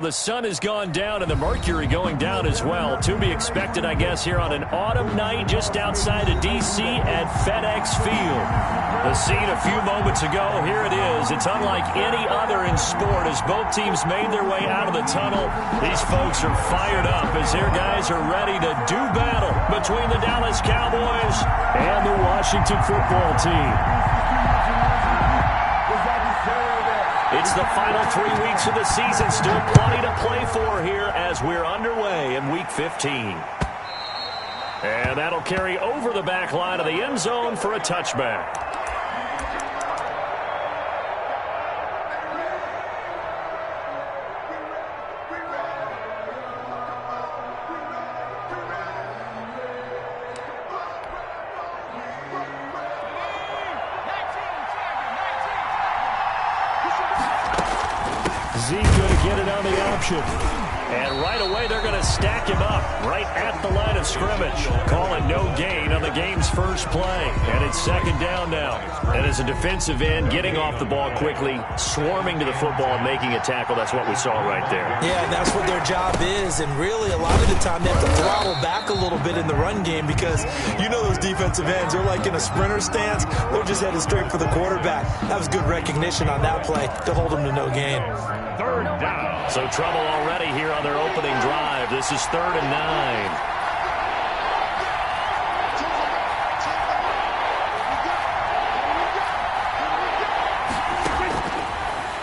The sun has gone down and the mercury going down as well. To be expected, I guess, here on an autumn night just outside of D.C. at FedEx Field. The scene a few moments ago, here it is. It's unlike any other in sport as both teams made their way out of the tunnel. These folks are fired up as their guys are ready to do battle between the Dallas Cowboys and the Washington football team. It's the final 3 weeks of the season. Still plenty to play for here as we're underway in Week 15. And that'll carry over the back line of the end zone for a touchback. Zeke going to get it on the option. And right away, they're going to stack him up right at the line of scrimmage. Call it no gain on the game's first play. And it's second down now. And as a defensive end, getting off the ball quickly, swarming to the football, and making a tackle, that's what we saw right there. Yeah, that's what their job is. And really, a lot of the time, they have to throttle back a little bit in the run game because you know those defensive ends, they're like in a sprinter stance. They're just headed straight for the quarterback. That was good recognition on that play to hold them to no gain. Third down. So trouble already here on their opening drive. This is 3rd and 9.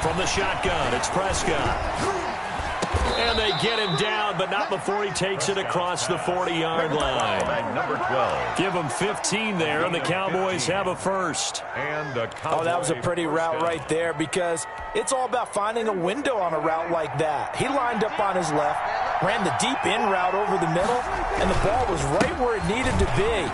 From the shotgun, it's Prescott. And they get him down, but not before he takes it across the 40-yard line. Number 12. Give him 15 there, and the Cowboys have a first. Oh, that was a pretty route right there because it's all about finding a window on a route like that. He lined up on his left, ran the deep in route over the middle, and the ball was right where it needed to be.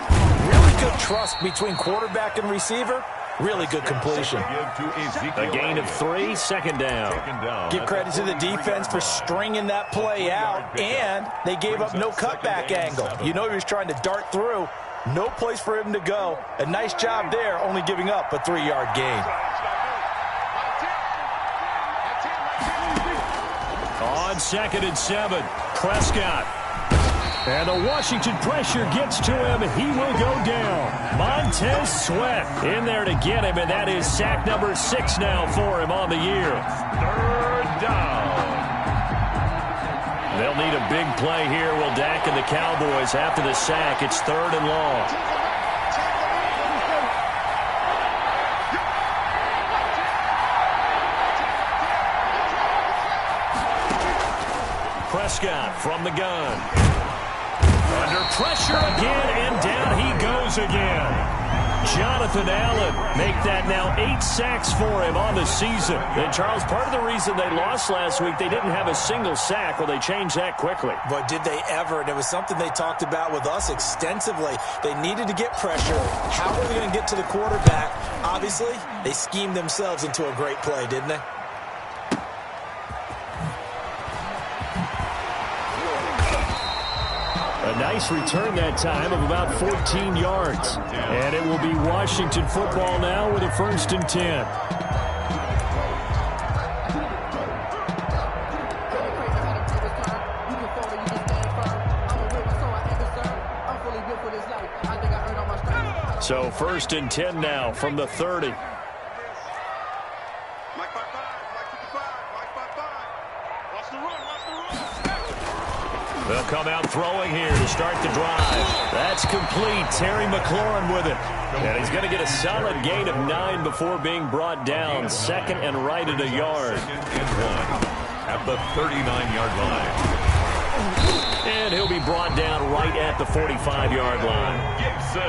Really good trust between quarterback and receiver. Really good completion. A gain of 3, second down. Give credit to the defense for stringing that play out, and they gave up no cutback angle. You know he was trying to dart through. No place for him to go. A nice job there, only giving up a 3-yard gain. On 2nd and 7, Prescott. And the Washington pressure gets to him. He will go down. Montez Sweat in there to get him, and that is sack number 6 now for him on the year. 3rd down. They'll need a big play here. Will Dak and the Cowboys after the sack. It's 3rd and long. Prescott from the gun. Under pressure again, and down he goes again. Jonathan Allen make that now 8 sacks for him on the season. And, Charles, part of the reason they lost last week, they didn't have a single sack. Well, they changed that quickly. But did they ever? And it was something they talked about with us extensively. They needed to get pressure. How were they going to get to the quarterback? Obviously, they schemed themselves into a great play, didn't they? A nice return that time of about 14 yards. And it will be Washington football now with a 1st and 10. So 1st and 10 now from the 30. They'll come out throwing here to start the drive. That's complete. Terry McLaurin with it. And he's going to get a solid gain of 9 before being brought down. 2nd and right at a yard. 2nd and 1 at the 39-yard line. And he'll be brought down right at the 45-yard line. Gibson.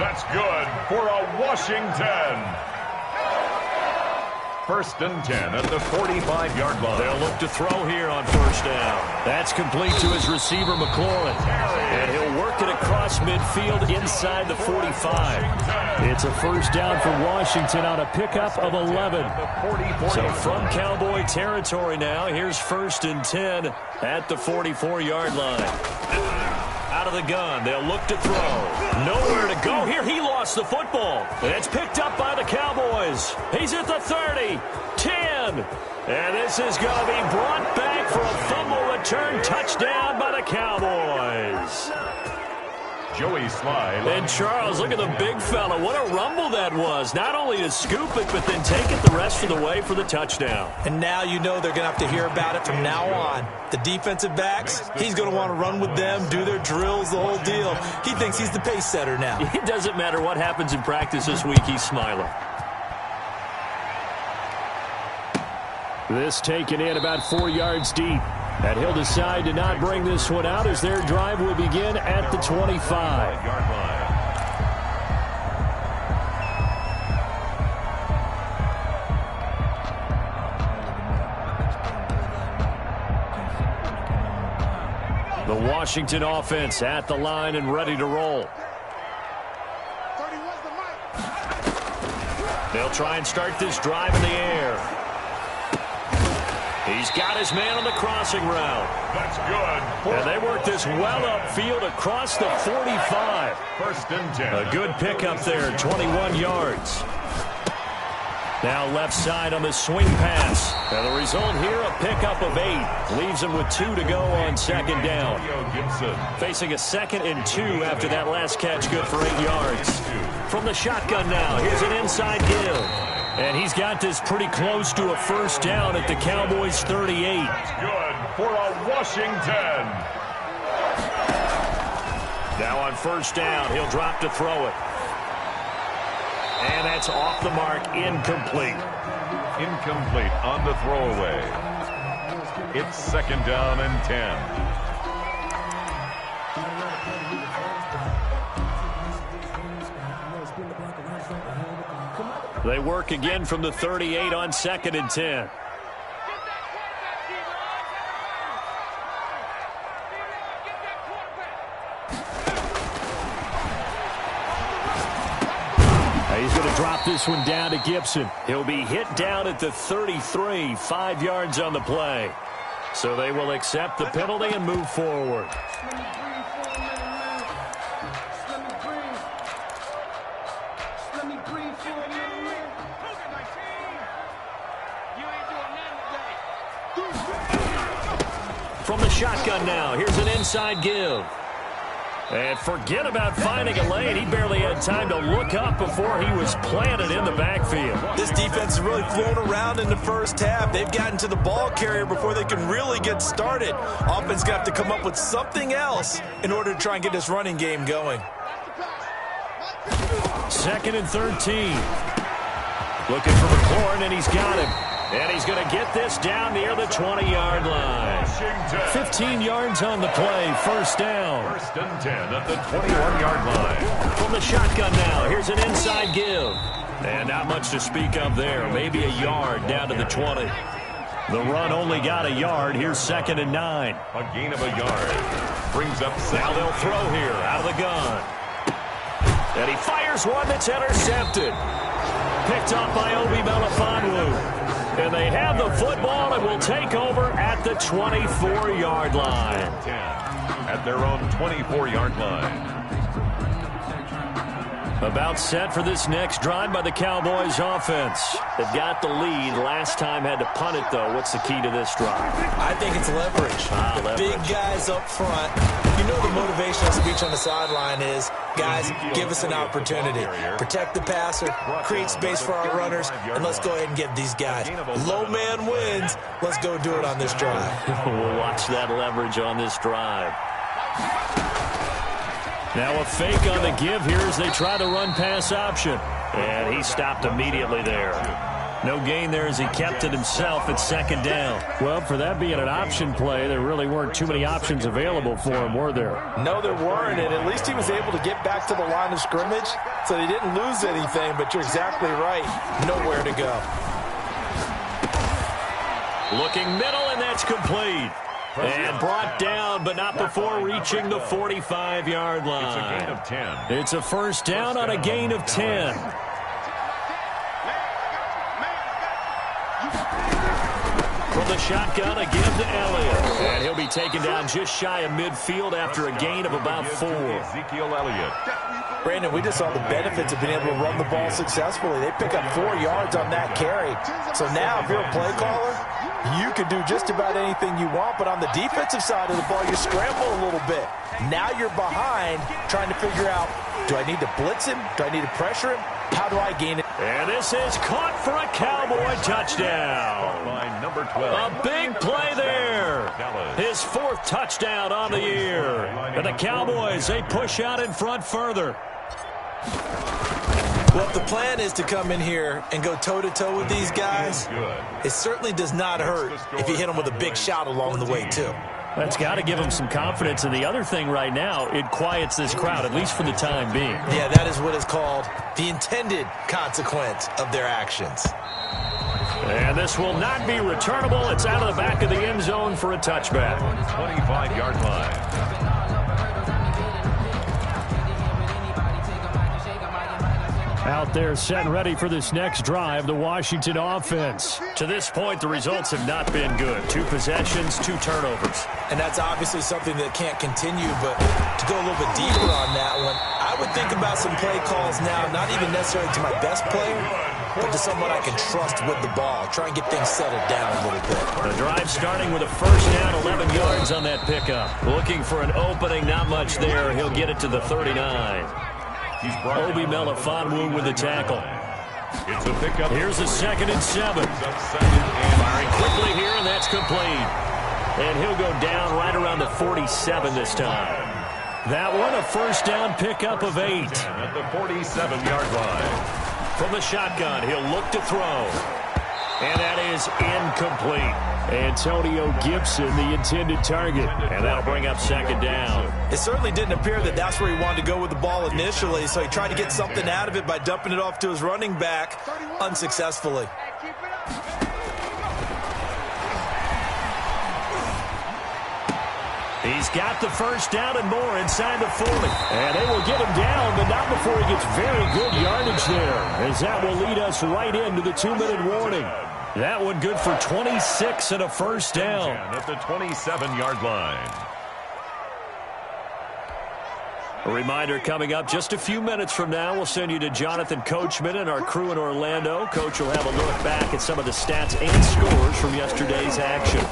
That's good for a Washington. 1st and 10 at the 45-yard line. They'll look to throw here on 1st down. That's complete to his receiver, McLaurin. And he'll work it across midfield inside the 45. It's a 1st down for Washington on a pickup of 11. So from Cowboy territory now, here's 1st and 10 at the 44-yard line. Out of the gun, they'll look to throw. Nowhere to go here. He lost the football. And it's picked up by the Cowboys. He's at the 30, 10, again. And this is going to be brought back for a fumble return touchdown by the Cowboys. Joey Slide. And Charles, look at the big fella. What a rumble that was. Not only to scoop it, but then take it the rest of the way for the touchdown. And now you know they're going to have to hear about it from now on. The defensive backs, he's going to want to run with them, do their drills, the whole deal. He thinks he's the pace setter now. It doesn't matter what happens in practice this week, he's smiling. This taken in about 4 yards deep. And he'll decide to not bring this one out as their drive will begin at the 25-yard line. The Washington offense at the line and ready to roll. They'll try and start this drive in the air. He's got his man on the crossing route. That's good. And they work this well upfield across the 45. First and 10. A good pickup there, 21 yards. Now left side on the swing pass. And the result here, a pickup of 8. Leaves him with 2 to go on second down. Facing a 2nd and 2 after that last catch, good for 8 yards. From the shotgun now, here's an inside give. And he's got this pretty close to a first down at the Cowboys' 38. That's good for a Washington. Now on first down, he'll drop to throw it. And that's off the mark, incomplete. Incomplete on the throwaway. It's 2nd down and 10. They work again from the 38 on 2nd and 10. He's going to drop this one down to Gibson. He'll be hit down at the 33, 5 yards on the play. So they will accept the penalty and move forward. From the shotgun now, here's an inside give. And forget about finding a lane. He barely had time to look up before he was planted in the backfield. This defense has really flown around in the first half. They've gotten to the ball carrier before they can really get started. Offense got to come up with something else in order to try and get this running game going. 2nd and 13. Looking for McLaurin, and he's got him. And he's going to get this down near the 20-yard line. 15 yards on the play, first down. 1st and 10 at the 21-yard line. From the shotgun now, here's an inside give. And not much to speak of there. Maybe a yard down to the 20. The run only got a yard. Here's 2nd and 9. A gain of a yard. Brings up 2nd. Now they'll throw here out of the gun. And he fires one that's intercepted. Picked up by Obi Melifonwu. And they have the football and will take over at the 24-yard line. 10 at their own 24-yard line. About set for this next drive by the Cowboys offense. They've got the lead. Last time had to punt it, though. What's the key to this drive? I think it's leverage. The big guys up front. You know the motivational speech on the sideline is, guys, give us an opportunity. Protect the passer, create space for our runners, and let's go ahead and get these guys. Low man wins. Let's go do it on this drive. We'll watch that leverage on this drive. Now a fake on the give here as they try to run pass option. And he stopped immediately there. No gain there as he kept it himself at 2nd down. Well, for that being an option play, there really weren't too many options available for him, were there? No, there weren't, and at least he was able to get back to the line of scrimmage, so he didn't lose anything, but you're exactly right. Nowhere to go. Looking middle, and that's complete. And brought down, but not before reaching the 45-yard line. It's a gain of 10. It's a first down on a gain of 10. From the the shotgun, a give to Elliott. And he'll be taken down just shy of midfield after a gain of about 4. Ezekiel Elliott. Brandon, we just saw the benefits of being able to run the ball successfully. They pick up 4 yards on that carry. So now, if you're a play caller, you can do just about anything you want. But on the defensive side of the ball, you scramble a little bit. Now you're behind, trying to figure out, do I need to blitz him? Do I need to pressure him? How do I gain it? And this is caught for a Cowboy touchdown. By number 12. A big play there. His 4th touchdown on the year. And the Cowboys, they push out in front further. Well, if the plan is to come in here and go toe-to-toe with these guys, it certainly does not hurt if you hit them with a big shot along the way, too. That's got to give them some confidence. And the other thing right now, it quiets this crowd, at least for the time being. Yeah, that is what is called the intended consequence of their actions. And this will not be returnable. It's out of the back of the end zone for a touchback. 25-yard line. Out there set ready for this next drive, the Washington offense. To this point, the results have not been good. 2 possessions, 2 turnovers. And that's obviously something that can't continue, but to go a little bit deeper on that one, I would think about some play calls now, not even necessarily to my best player, but to someone I can trust with the ball. Try and get things settled down a little bit. The drive starting with a first down, 11 yards on that pickup. Looking for an opening, not much there. He'll get it to the 39. Obi Melifonwu with the tackle. It's a pickup. Here's a 2nd and 7. Firing quickly here, and that's complete. And he'll go down right around the 47 this time. That one, a first down pickup of 8. At the 47-yard line. From the shotgun, he'll look to throw. And that is incomplete. Antonio Gibson, the intended target. And that'll bring up 2nd down. It certainly didn't appear that that's where he wanted to go with the ball initially, so he tried to get something out of it by dumping it off to his running back unsuccessfully. He's got the first down and more inside the 40. And they will get him down, but not before he gets very good yardage there, as that will lead us right into the 2-minute warning. That one good for 26 and a first down. At the 27-yard line. A reminder coming up just a few minutes from now, we'll send you to Jonathan Coachman and our crew in Orlando. Coach will have a look back at some of the stats and scores from yesterday's action.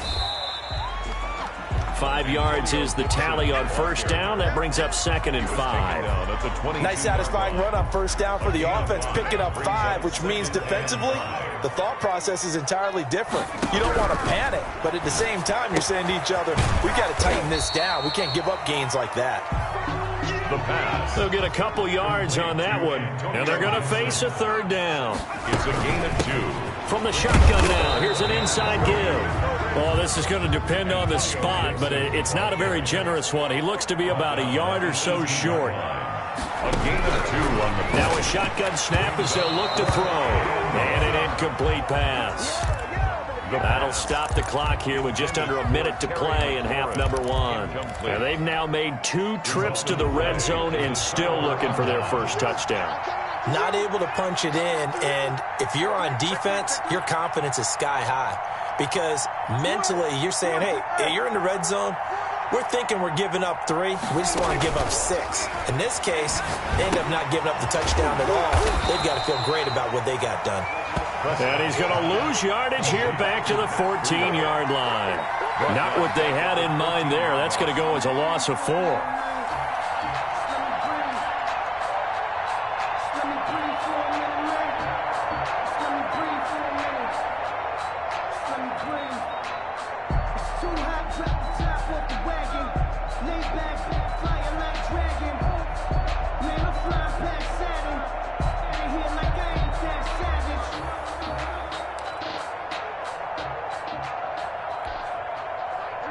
5 yards is the tally on first down. That brings up 2nd and 5. Nice satisfying run on first down for the offense, picking up 5, which means defensively, the thought process is entirely different. You don't want to panic, but at the same time, you're saying to each other, we've got to tighten this down. We can't give up gains like that. The pass. They'll get a couple yards on that one, and they're going to face a 3rd down. It's a gain of 2. From the shotgun now, here's an inside give. Well, this is going to depend on the spot, but it's not a very generous one. He looks to be about a yard or so short. A gain of 2 on the play. Now a shotgun snap as they'll look to throw. And an incomplete pass. That'll stop the clock here with just under a minute to play in half number 1. And they've now made 2 trips to the red zone and still looking for their first touchdown. Not able to punch it in, and if you're on defense, your confidence is sky high. Because mentally, you're saying, hey, you're in the red zone. We're thinking we're giving up 3. We just want to give up 6. In this case, they end up not giving up the touchdown at all. They've got to feel great about what they got done. And he's going to lose yardage here back to the 14-yard line. Not what they had in mind there. That's going to go as a loss of 4.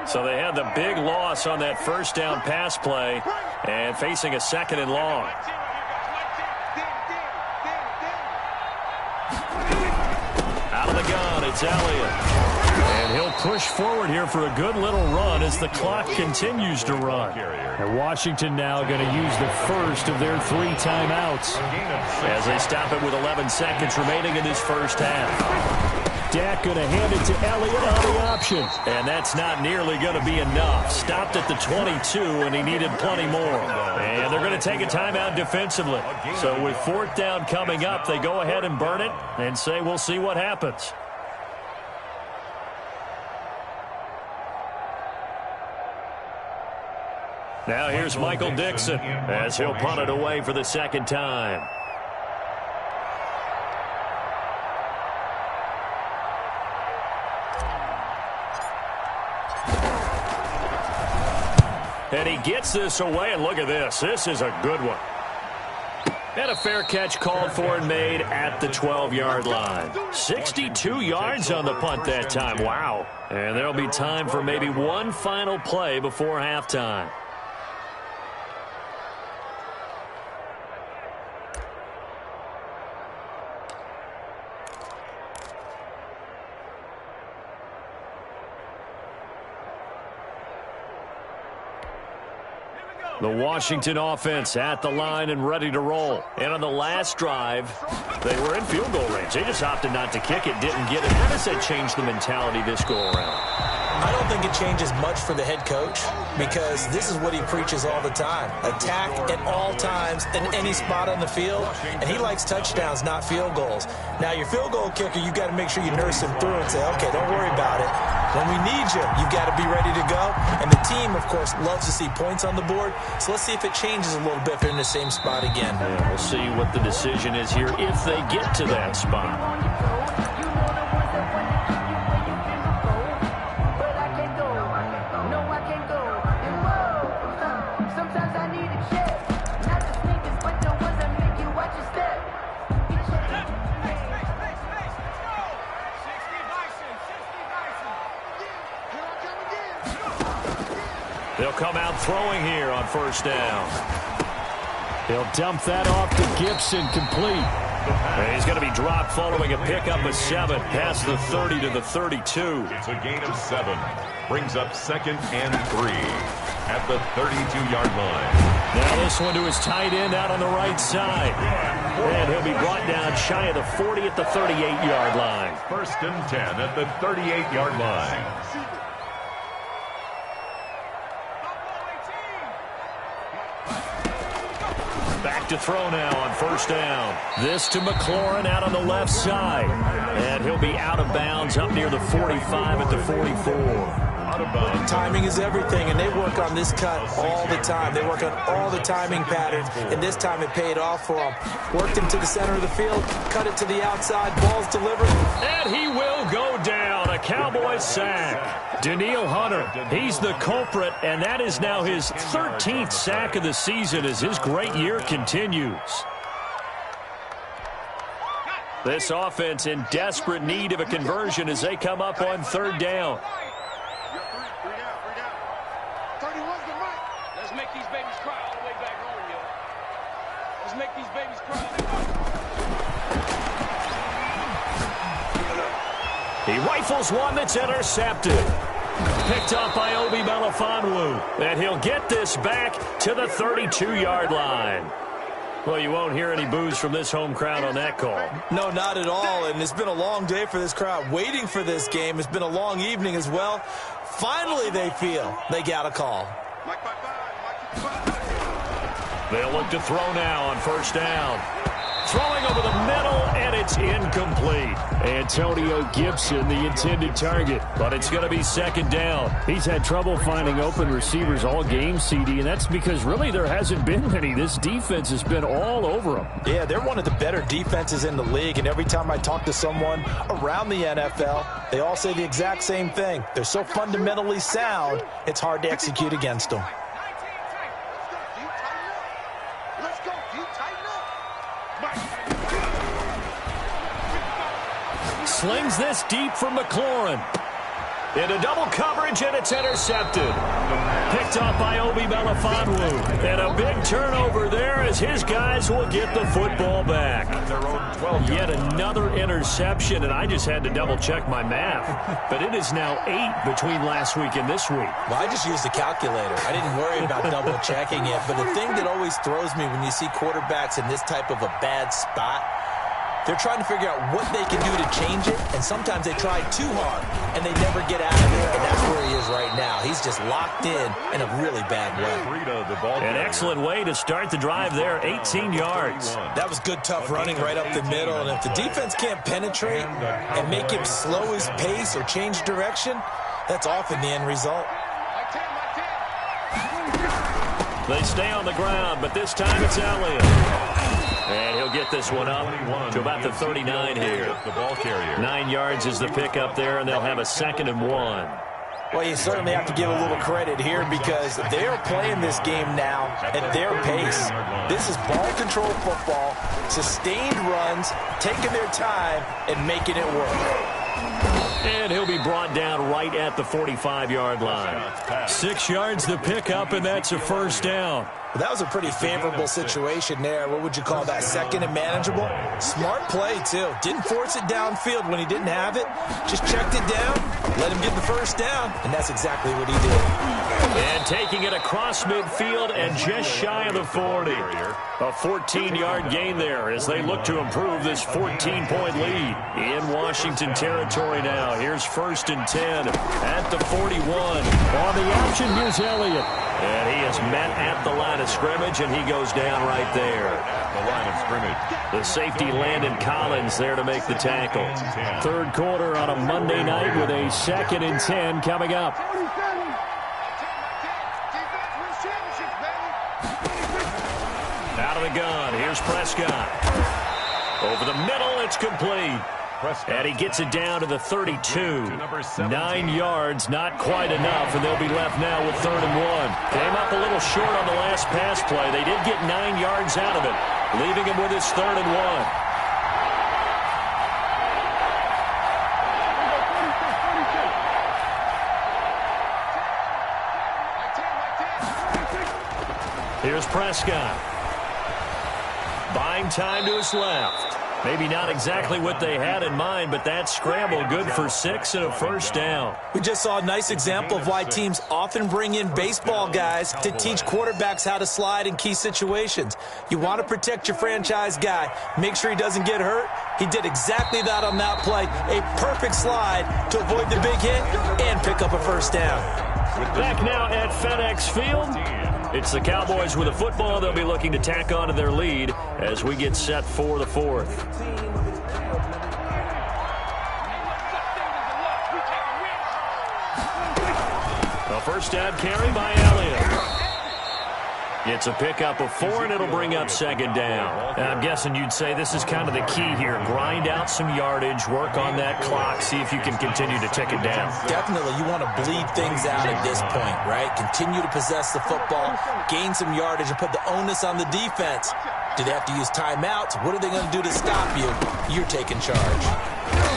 So they had the big loss on that first down pass play and facing a 2nd and long. Out of the gun, it's Elliott. And he'll push forward here for a good little run as the clock continues to run. And Washington now going to use the first of their 3 timeouts as they stop it with 11 seconds remaining in this first half. Dak going to hand it to Elliott on the option. And that's not nearly going to be enough. Stopped at the 22, and he needed plenty more. And they're going to take a timeout defensively. So with 4th down coming up, they go ahead and burn it and say we'll see what happens. Now here's Michael Dixon as he'll punt it away for the 2nd time. And he gets this away, and look at this. This is a good one. And a fair catch called for and made at the 12-yard line. 62 yards on the punt that time. Wow. And there'll be time for maybe one final play before halftime. The Washington offense at the line and ready to roll. And on the last drive, they were in field goal range. They just opted not to kick it, didn't get it. How does that change the mentality this go-around? I don't think it changes much for the head coach because this is what he preaches all the time. Attack at all times in any spot on the field, and he likes touchdowns, not field goals. Now, your field goal kicker, you've got to make sure you nurse him through and say, okay, don't worry about it. When we need you, you've got to be ready to go. And the team, of course, loves to see points on the board. So let's see if it changes a little bit if they're in the same spot again. Yeah, we'll see what the decision is here if they get to that spot. They'll come out throwing here on 1st down. He'll dump that off to Gibson, complete. And he's going to be dropped following a pickup of 7 past the 30 to the 32. It's a gain of 7. Brings up 2nd and 3 at the 32-yard line. Now this one to his tight end out on the right side. And he'll be brought down shy of the 40 at the 38-yard line. 1st and 10 at the 38-yard line. Back to throw now on 1st down. This to McLaurin out on the left side. And he'll be out of bounds up near the 45 at the 44. Out of bounds. Timing is everything, and they work on this cut all the time. They work on all the timing patterns, and this time it paid off for them. Worked him to the center of the field, cut it to the outside, ball's delivered. And he will go down. A Cowboys sack. Danielle Hunter, he's the culprit, and that is now his 13th sack of the season as his great year continues. This offense in desperate need of a conversion as they come up on 3rd down. Let's make these babies cry all the way back home, yo. Let's make these babies cry. He rifles one that's intercepted. Picked up by Obi Melifonwu. And he'll get this back to the 32-yard line. Well, you won't hear any boos from this home crowd on that call. No, not at all, and it's been a long day for this crowd. Waiting for this game. It's been a long evening as well. Finally, they feel they got a call. They'll look to throw now on 1st down. Throwing over the middle, and it's incomplete. Antonio Gibson, the intended target, but it's going to be 2nd down. He's had trouble finding open receivers all game, CD, and that's because really there hasn't been many. This defense has been all over them. Yeah, they're one of the better defenses in the league, and every time I talk to someone around the NFL, they all say the exact same thing. They're so fundamentally sound, it's hard to execute against them. Slings this deep from McLaurin. Into double coverage, and it's intercepted. Picked off by Obi Melifonwu. And a big turnover there as his guys will get the football back. Yet another interception, and I just had to double-check my math. But it is now 8 between last week and this week. Well, I just used the calculator. I didn't worry about double-checking it. But the thing that always throws me when you see quarterbacks in this type of a bad spot, They're trying to figure out what they can do to change it, and sometimes they try too hard, and they never get out of it, and that's where he is right now. He's just locked in a really bad way. An excellent way to start the drive there, 18 yards. That was good, tough running right up the middle, and if the defense can't penetrate and make him slow his pace or change direction, that's often the end result. They stay on the ground, but this time it's Elliott. And he'll get this one up to about the 39 here. 9 yards is the pickup there, and they'll have a 2nd and 1. Well, you certainly have to give a little credit here because they are playing this game now at their pace. This is ball control football, sustained runs, taking their time, and making it work. And he'll be brought down right at the 45-yard line. 6 yards the pickup, and that's a 1st down. Well, that was a pretty favorable situation there. What would you call that? 2nd and manageable? Smart play, too. Didn't force it downfield when he didn't have it. Just checked it down, let him get the 1st down, and that's exactly what he did. And taking it across midfield and just shy of the 40. A 14-yard gain there as they look to improve this 14-point lead in Washington territory now. Here's 1st and 10 at the 41. On the option, here's Elliott. And he is met at the line of scrimmage, and he goes down right there. At the line of scrimmage. The safety Landon Collins there to make the tackle. 3rd quarter on a Monday night with a 2nd and 10 coming up. Out of the gun, here's Prescott. Over the middle, it's complete. And he gets it down to the 32. 9 yards, not quite enough, and they'll be left now with 3rd and 1. Came up a little short on the last pass play. They did get 9 yards out of it, leaving him with his 3rd and 1. Here's Prescott. Buying time to his left. Maybe not exactly what they had in mind, but that scramble good for 6 and a 1st down. We just saw a nice example of why teams often bring in baseball guys to teach quarterbacks how to slide in key situations. You want to protect your franchise guy. Make sure he doesn't get hurt. He did exactly that on that play. A perfect slide to avoid the big hit and pick up a 1st down. Back now at FedEx Field. It's the Cowboys with a football. They'll be looking to tack on to their lead as we get set for the 4th. A 1st down carry by Elliott. It's a pickup of 4, and it'll bring up 2nd down. And I'm guessing you'd say this is kind of the key here. Grind out some yardage, work on that clock, see if you can continue to tick it down. Definitely, you want to bleed things out at this point, right? Continue to possess the football, gain some yardage, and put the onus on the defense. Do they have to use timeouts? What are they going to do to stop you? You're taking charge.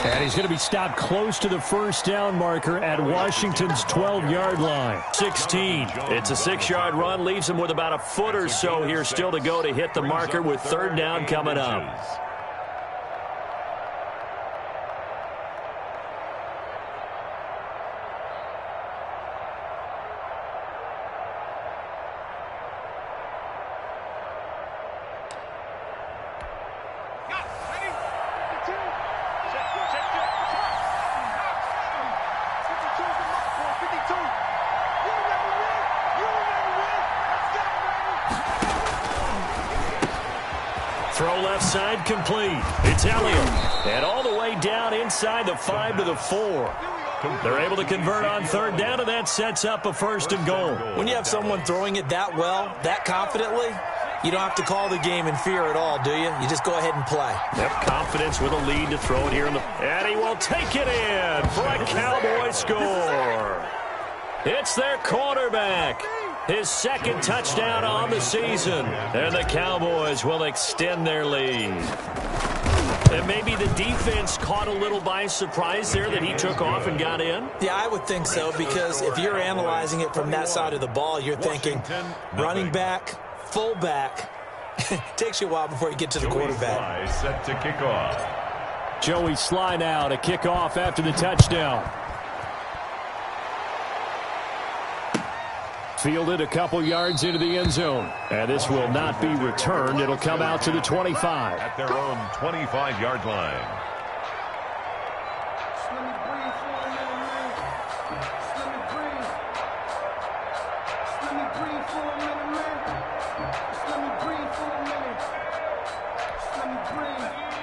And he's going to be stopped close to the 1st down marker at Washington's 12-yard line. 16. It's a 6-yard run. Leaves him with about a foot or so here still to go to hit the marker with 3rd down coming up. Throw left side complete. It's Elliott. And all the way down inside the 5 to the 4. They're able to convert on 3rd down, and that sets up a 1st and goal. When you have someone throwing it that well, that confidently, you don't have to call the game in fear at all, do you? You just go ahead and play. Yep, confidence with a lead to throw it here in the... And he will take it in for a Cowboy score. It's their quarterback. His 2nd touchdown on the season. And the Cowboys will extend their lead. And maybe the defense caught a little by surprise there that he took off and got in? Yeah, I would think so, because if you're analyzing it from that side of the ball, you're thinking running back, fullback. It takes you a while before you get to the quarterback. Set to kick off. Joey Sly now to kick off after the touchdown. Fielded a couple yards into the end zone. And this will not be returned. It'll come out to the 25. At their own 25-yard line.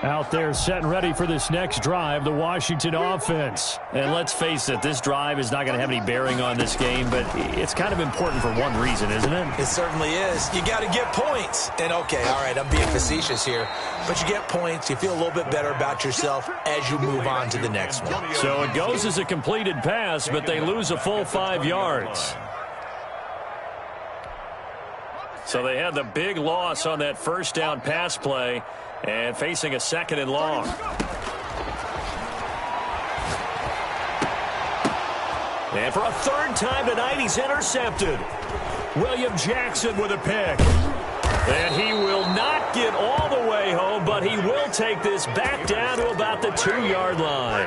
Out there set and ready for this next drive, the Washington offense. And let's face it, this drive is not going to have any bearing on this game, but it's kind of important for one reason, isn't it? It certainly is. You got to get points. And okay, all right, I'm being facetious here, but you get points, you feel a little bit better about yourself as you move on to the next one. So it goes as a completed pass, but they lose a full 5 yards. So they had the big loss on that first down pass play. And facing a 2nd and long. And for a 3rd time tonight, he's intercepted. William Jackson with a pick. And he will not get all the way home, but he will take this back down to about the 2-yard line.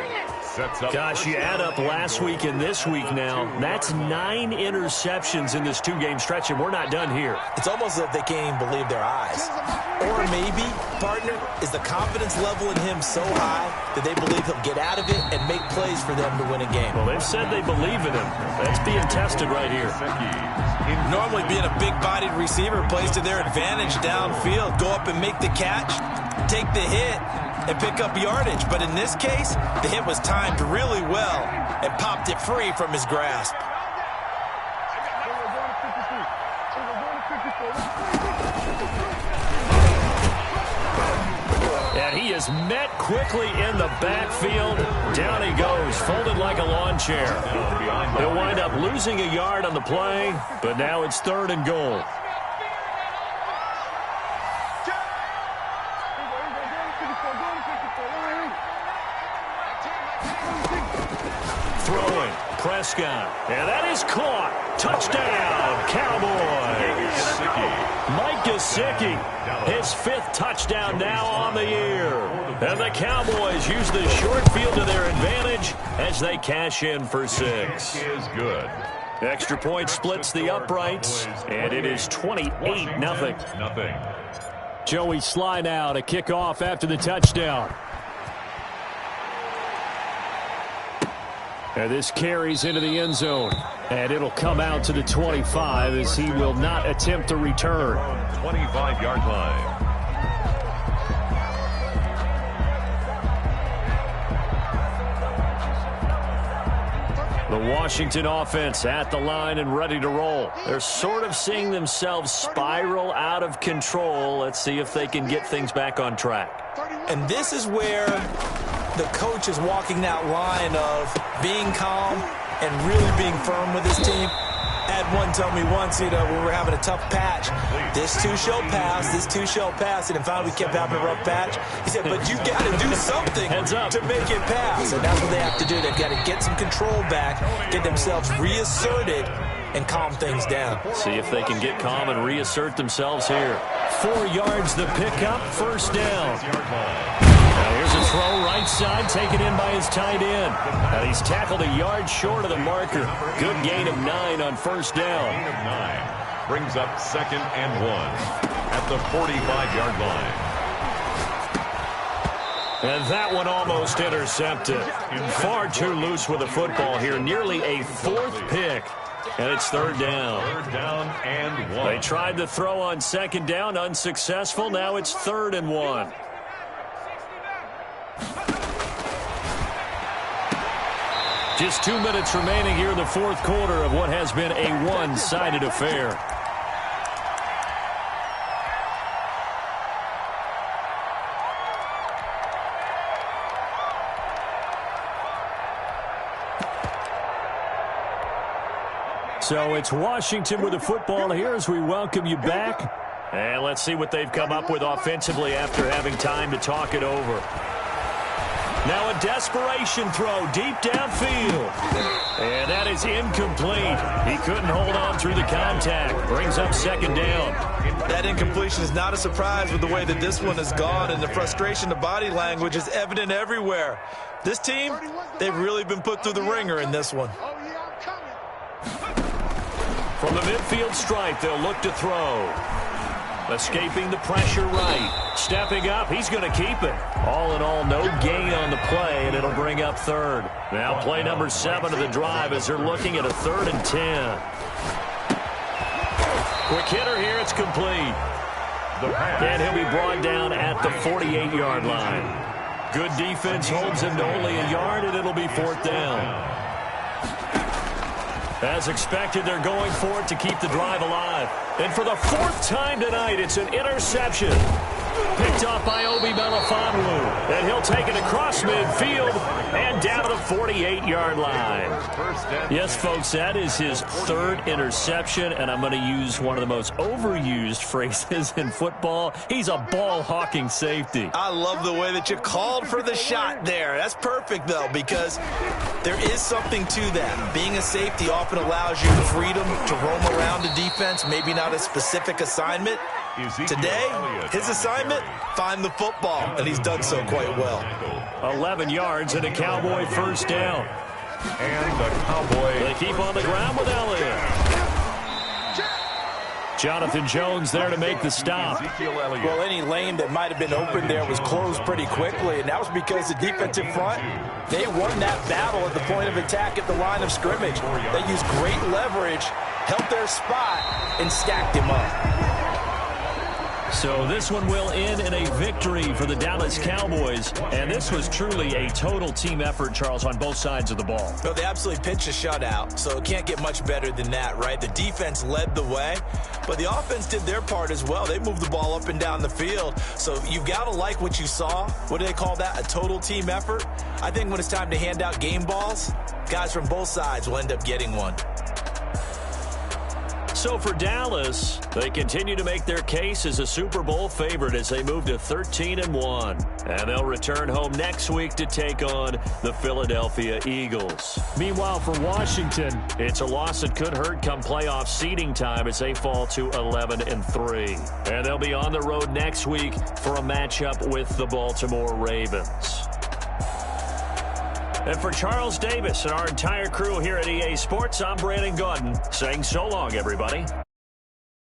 Gosh, you add up last week and this week now, that's 9 interceptions in this 2-game stretch, and we're not done here. It's almost as if they can't even believe their eyes. Or maybe, partner, is the confidence level in him so high that they believe he'll get out of it and make plays for them to win a game. Well, they've said they believe in him. That's being tested right here. Normally being a big-bodied receiver plays to their advantage downfield. Go up and make the catch, take the hit, and pick up yardage. But in this case, the hit was timed really well and popped it free from his grasp. And he is met quickly in the backfield. Down he goes, folded like a lawn chair. He'll wind up losing a yard on the play, but now it's 3rd and goal. Throwing, Prescott, and that is caught. Touchdown, Cowboys. Mike Gesicki, his 5th touchdown now on the year. And the Cowboys use the short field to their advantage as they cash in for 6. Is good. Extra point splits the uprights, and it is 28-0. Joey Sly now to kick off after the touchdown. And this carries into the end zone. And it'll come out to the 25 as he will not attempt to return. 25-yard line. The Washington offense at the line and ready to roll. They're sort of seeing themselves spiral out of control. Let's see if they can get things back on track. And this is where the coach is walking that line of being calm and really being firm with his team. I had one tell me once, when we were having a tough patch, this too shall pass, this too shall pass, and finally we kept having a rough patch. He said, but you got to do something to make it pass. And that's what they have to do. They've got to get some control back, get themselves reasserted, and calm things down. See if they can get calm and reassert themselves here. 4 yards the pickup, 1st down. Now here's a throw right side, taken in by his tight end. And he's tackled a yard short of the marker. Good gain of 9 on 1st down. Gain of 9 brings up 2nd and 1 at the 45-yard line. And that one almost intercepted. Far too loose with the football here. Nearly a 4th pick. And it's 3rd down. 3rd down and 1. They tried to throw on 2nd down, unsuccessful. Now it's 3rd and 1. Just 2 minutes remaining here in the 4th quarter of what has been a one-sided affair. So it's Washington with the football here as we welcome you back. And let's see what they've come up with offensively after having time to talk it over. Now a desperation throw deep downfield. And that is incomplete. He couldn't hold on through the contact. Brings up 2nd down. That incompletion is not a surprise with the way that this one has gone, and the frustration, the body language is evident everywhere. This team, they've really been put through the ringer in this one. From From the midfield stripe, they'll look to throw. Escaping the pressure right. Stepping up, he's going to keep it. All in all, no gain on the play, and it'll bring up third. Now play number 7 of the drive as they're looking at a 3rd and 10. Quick hitter here, it's complete. And he'll be brought down at the 48-yard line. Good defense holds him to only a yard, and it'll be 4th down. As expected, they're going for it to keep the drive alive. And for the 4th time tonight, it's an interception. Picked off by Obi Melifonwu. And he'll take it across midfield and down to the 48-yard line. Yes, folks, that is his 3rd interception, and I'm going to use one of the most overused phrases in football. He's a ball-hawking safety. I love the way that you called for the shot there. That's perfect, though, because there is something to that. Being a safety often allows you freedom to roam around the defense, maybe not a specific assignment. Today, his assignment, find the football, and he's done so quite well. 11 yards and a Cowboy 1st down. And the Cowboys. They keep on the ground with Elliott. Jonathan Jones there to make the stop. Well, any lane that might have been open there was closed pretty quickly, and that was because the defensive front, they won that battle at the point of attack at the line of scrimmage. They used great leverage, held their spot, and stacked him up. So this one will end in a victory for the Dallas Cowboys. And this was truly a total team effort, Charles, on both sides of the ball. Well, they absolutely pitched a shutout, so it can't get much better than that, right? The defense led the way, but the offense did their part as well. They moved the ball up and down the field. So you've got to like what you saw. What do they call that? A total team effort? I think when it's time to hand out game balls, guys from both sides will end up getting one. So for Dallas, they continue to make their case as a Super Bowl favorite as they move to 13-1. And they'll return home next week to take on the Philadelphia Eagles. Meanwhile, for Washington, it's a loss that could hurt come playoff seeding time as they fall to 11-3. And they'll be on the road next week for a matchup with the Baltimore Ravens. And for Charles Davis and our entire crew here at EA Sports, I'm Brandon Gaudin saying so long, everybody.